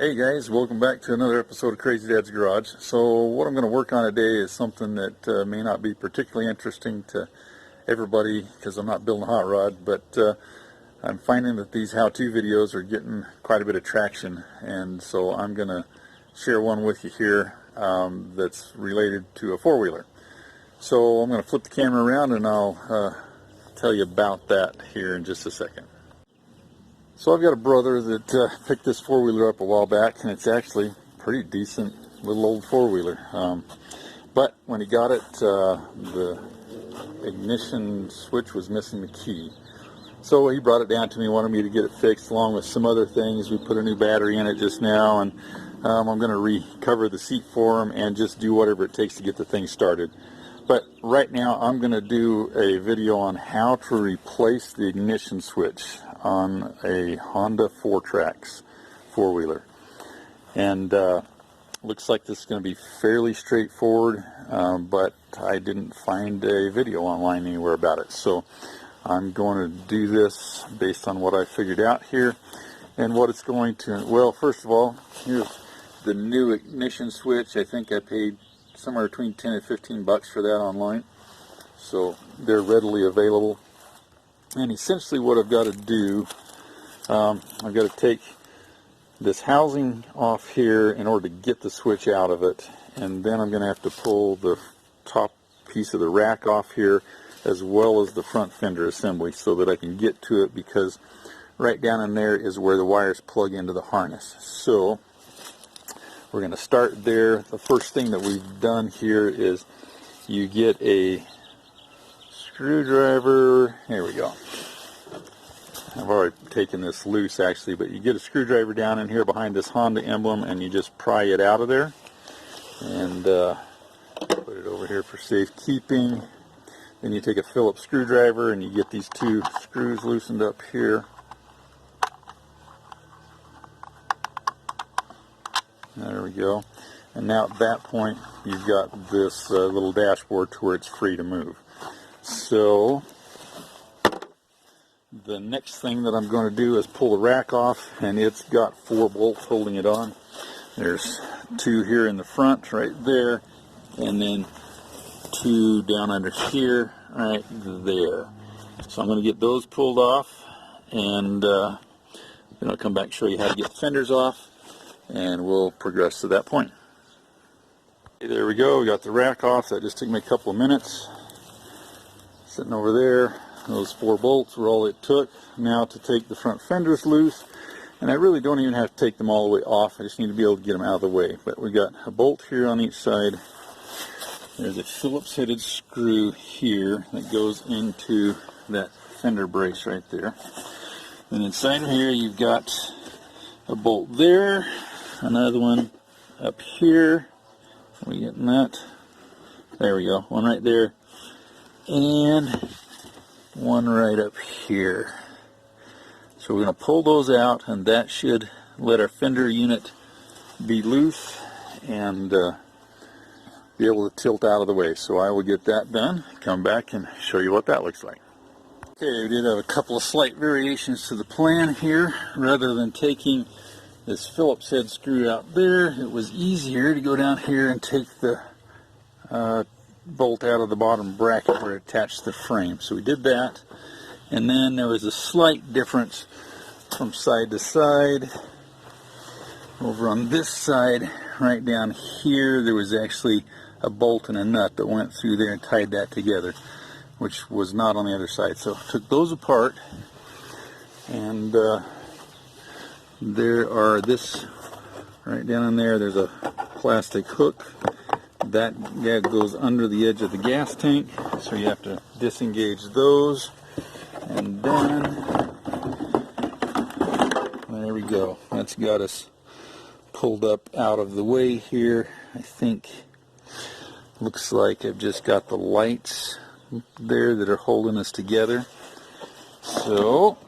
Hey guys, welcome back to another episode of Crazy Dad's Garage. So what I'm going to work on today is something that may not be particularly interesting to everybody because I'm not building a hot rod, but I'm finding that these how-to videos are getting quite a bit of traction, and so I'm going to share one with you here that's related to a four-wheeler. So I'm going to flip the camera around and I'll tell you about that here in just a second. So I've got a brother that picked this four-wheeler up a while back, and it's actually a pretty decent little old four-wheeler. But when he got it, the ignition switch was missing the key. So he brought it down to me, wanted me to get it fixed along with some other things. We put a new battery in it just now, and I'm going to recover the seat for him and just do whatever it takes to get the thing started. But right now I'm going to do a video on how to replace the ignition switch on a Honda TRX four-wheeler. And looks like this is going to be fairly straightforward, but I didn't find a video online anywhere about it. So I'm going to do this based on what I figured out here and what it's going to. Well, first of all, here's the new ignition switch. I think I paid somewhere between 10 and 15 bucks for that online, so they're readily available. And essentially what I've got to do, I've got to take this housing off here in order to get the switch out of it, and then I'm going to have to pull the top piece of the rack off here as well as the front fender assembly so that I can get to it, because right down in there is where the wires plug into the harness. So we're going to start there. The first thing that we've done here is you get a screwdriver. Here we go. I've already taken this loose actually, but you get a screwdriver down in here behind this Honda emblem and you just pry it out of there and put it over here for safekeeping. Then you take a Phillips screwdriver and you get these two screws loosened up here. There we go. And now at that point you've got this little dashboard to where it's free to move. So the next thing that I'm going to do is pull the rack off, and it's got 4 bolts holding it on. There's 2 here in the front right there, and then 2 down under here right there. So I'm going to get those pulled off, and then I'll come back and show you how to get the fenders off, and we'll progress to that point. Okay, there we go. We got the rack off. That just took me a couple of minutes. Sitting over there. Those 4 bolts were all it took. Now to take the front fenders loose, and I really don't even have to take them all the way off. I just need to be able to get them out of the way. But we got a bolt here on each side. There's a Phillips headed screw here that goes into that fender brace right there. And inside of here you've got a bolt there, another one up here. Are we getting that? There we go. One right there, and one right up here. So we're going to pull those out, and that should let our fender unit be loose and be able to tilt out of the way. So I will get that done, come back and show you what that looks like. Okay, we did have a couple of slight variations to the plan here. Rather than taking this Phillips head screw out there, it was easier to go down here and take the bolt out of the bottom bracket where it attached the frame. So we did that, and then there was a slight difference from side to side. Over on this side, right down here, there was actually a bolt and a nut that went through there and tied that together, which was not on the other side. So took those apart, and there are this right down in there, there's a plastic hook that goes under the edge of the gas tank, so you have to disengage those, and then there we go. That's got us pulled up out of the way here. I think looks like I've just got the lights there that are holding us together. So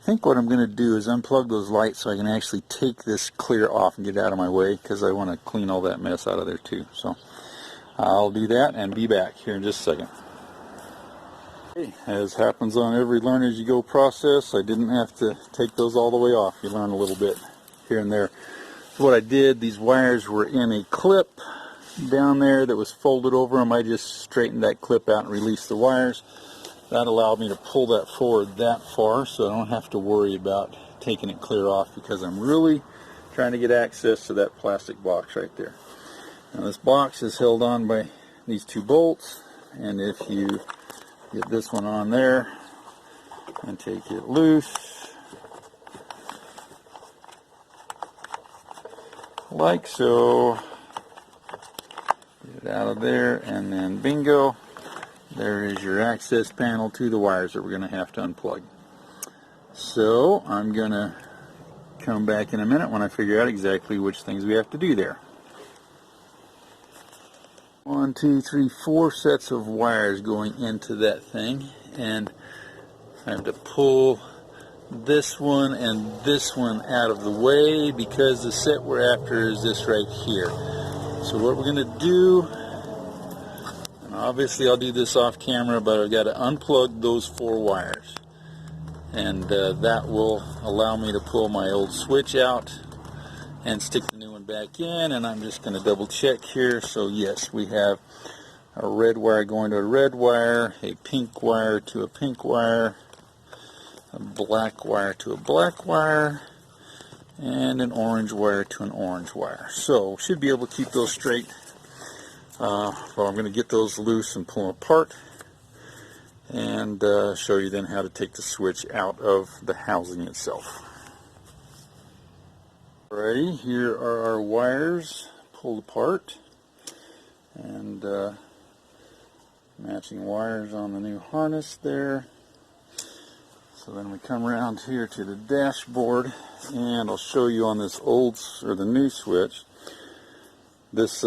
I think what I'm going to do is unplug those lights so I can actually take this clear off and get it out of my way, because I want to clean all that mess out of there too. So I'll do that and be back here in just a second. As happens on every learn as you go process, I didn't have to take those all the way off. You learn a little bit here and there. So what I did, these wires were in a clip down there that was folded over them. I just straightened that clip out and released the wires. That allowed me to pull that forward that far, so I don't have to worry about taking it clear off, because I'm really trying to get access to that plastic box right there. Now this box is held on by these two bolts, and if you get this one on there and take it loose like so, get it out of there, and then bingo, there is your access panel to the wires that we're going to have to unplug. So I'm going to come back in a minute when I figure out exactly which things we have to do there. 1, 2, 3, 4 sets of wires going into that thing, and I have to pull this one and this one out of the way because the set we're after is this right here. So what we're going to do, and obviously I'll do this off camera, but I've got to unplug those 4 wires, and that will allow me to pull my old switch out and stick the new one back in. And I'm just going to double check here. So yes, we have a red wire going to a red wire, a pink wire to a pink wire, a black wire to a black wire, and an orange wire to an orange wire. So should be able to keep those straight. Well, I'm going to get those loose and pull them apart, and show you then how to take the switch out of the housing itself. Alrighty, here are our wires pulled apart, and matching wires on the new harness there. So then we come around here to the dashboard, and I'll show you on this old, or the new switch, this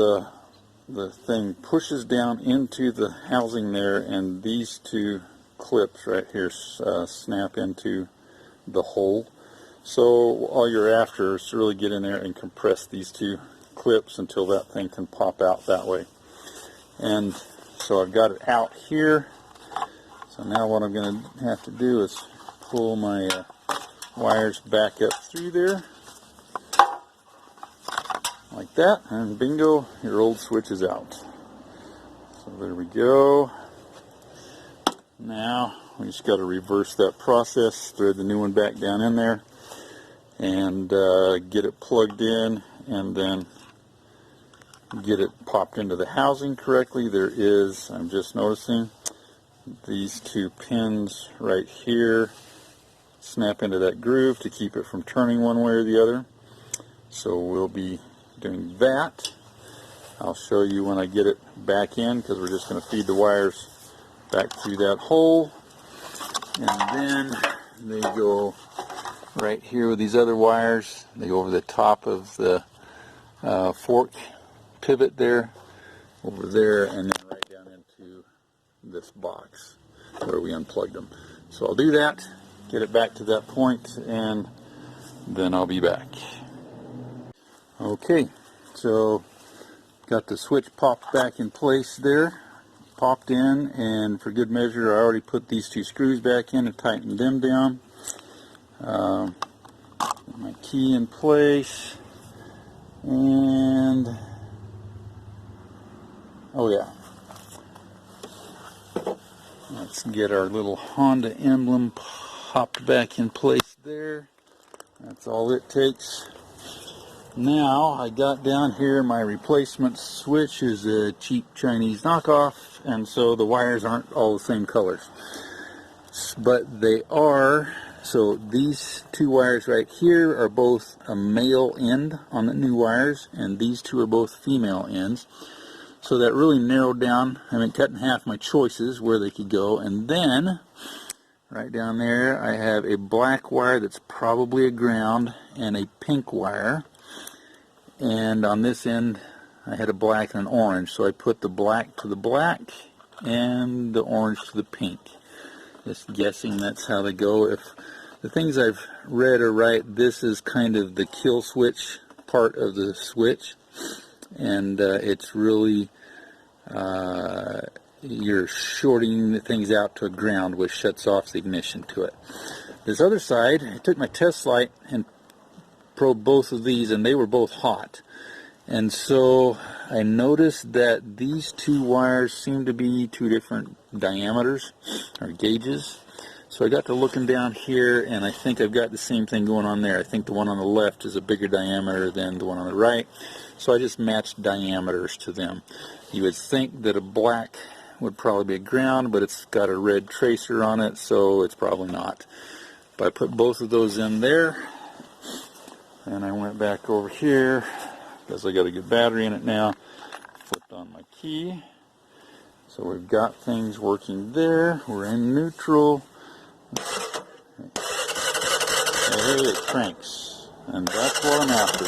the thing pushes down into the housing there, and these 2 clips right here snap into the hole. So all you're after is to really get in there and compress these 2 clips until that thing can pop out that way. And so I've got it out here. So now what I'm going to have to do is pull my wires back up through there like that, and bingo, your old switch is out. So there we go. Now we just got to reverse that process, thread the new one back down in there, and get it plugged in, and then get it popped into the housing correctly. There is, I'm just noticing, these 2 pins right here snap into that groove to keep it from turning one way or the other. So we'll be doing that. I'll show you when I get it back in, because we're just going to feed the wires back through that hole, and then they go right here with these other wires. They go over the top of the fork pivot there, over there, and then right down into this box where we unplugged them. So I'll do that, get it back to that point, and then I'll be back. Okay, so got the switch popped back in place there, popped in, and for good measure I already put these 2 screws back in and tightened them down. Get my key in place, and oh yeah, let's get our little Honda emblem popped back in place there. That's all it takes. Now I got down here, my replacement switch is a cheap Chinese knockoff, and so the wires aren't all the same colors, but they are. So these 2 wires right here are both a male end on the new wires, and these 2 are both female ends. So that really narrowed down, cut in half my choices where they could go. And then right down there I have a black wire that's probably a ground, and a pink wire. And on this end I had a black and an orange, so I put the black to the black and the orange to the pink. Just guessing that's how they go. If the things I've read are right, this is kind of the kill switch part of the switch, and it's really you're shorting things out to a ground, which shuts off the ignition to it. This other side, I took my test light and probed both of these, and they were both hot. And so I noticed that these two wires seem to be two different diameters or gauges. So I got to looking down here, and I think I've got the same thing going on there. I think the one on the left is a bigger diameter than the one on the right. So I just matched diameters to them. You would think that a black would probably be a ground, but it's got a red tracer on it, so it's probably not. But I put both of those in there, and I went back over here because I got a good battery in it now. Flipped on my key. So we've got things working there. We're in neutral. Hey, it cranks, and that's what I'm after.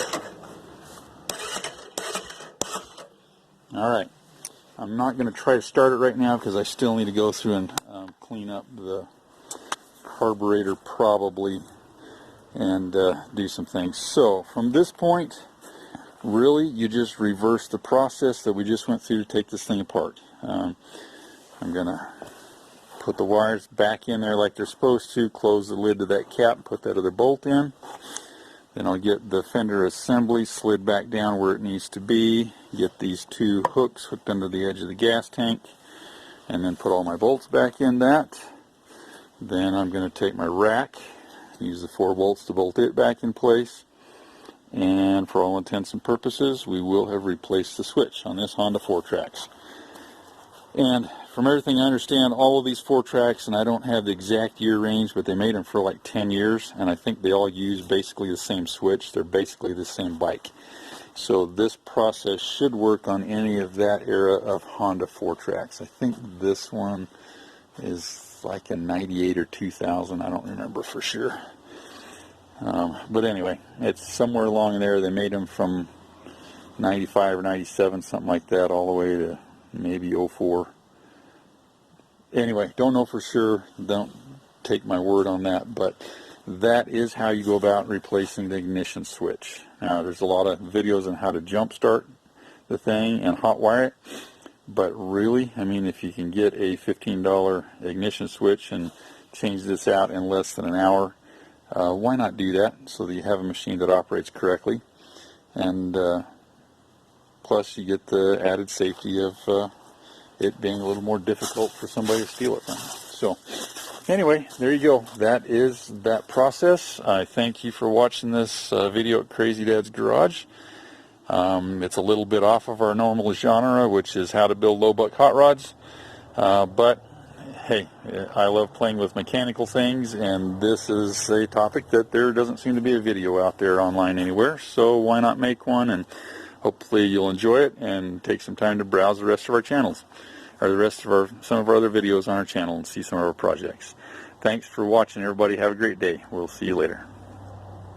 Alright, I'm not going to try to start it right now because I still need to go through and clean up the carburetor probably and do some things. So from this point, really you just reverse the process that we just went through to take this thing apart. I'm going to put the wires back in there like they're supposed to, close the lid to that cap, put that other bolt in. Then I'll get the fender assembly slid back down where it needs to be, get these two hooks hooked under the edge of the gas tank, and then put all my bolts back in that. Then I'm going to take my rack, use the 4 bolts to bolt it back in place, and for all intents and purposes we will have replaced the switch on this Honda FourTrax. And from everything I understand, all of these FourTrax, and I don't have the exact year range, but they made them for like 10 years, and I think they all use basically the same switch. They're basically the same bike. So this process should work on any of that era of Honda FourTrax. I think this one is like a 98 or 2000. I don't remember for sure. But anyway, it's somewhere along there. They made them from 95 or 97, something like that, all the way to maybe 04. Anyway, don't know for sure. Don't take my word on that, but that is how you go about replacing the ignition switch. Now, there's a lot of videos on how to jump start the thing and hot wire it, but really, I mean, if you can get a $15 ignition switch and change this out in less than an hour, why not do that so that you have a machine that operates correctly, and plus you get the added safety of it being a little more difficult for somebody to steal it from you. So anyway, there you go. That is that process. I thank you for watching this video at Crazy Dad's Garage. It's a little bit off of our normal genre, which is how to build low buck hot rods, but hey, I love playing with mechanical things, and this is a topic that there doesn't seem to be a video out there online anywhere, so why not make one? And hopefully you'll enjoy it and take some time to browse the rest of our channels, or the rest of some of our other videos on our channel, and see some of our projects. Thanks for watching, everybody. Have a great day. We'll see you later.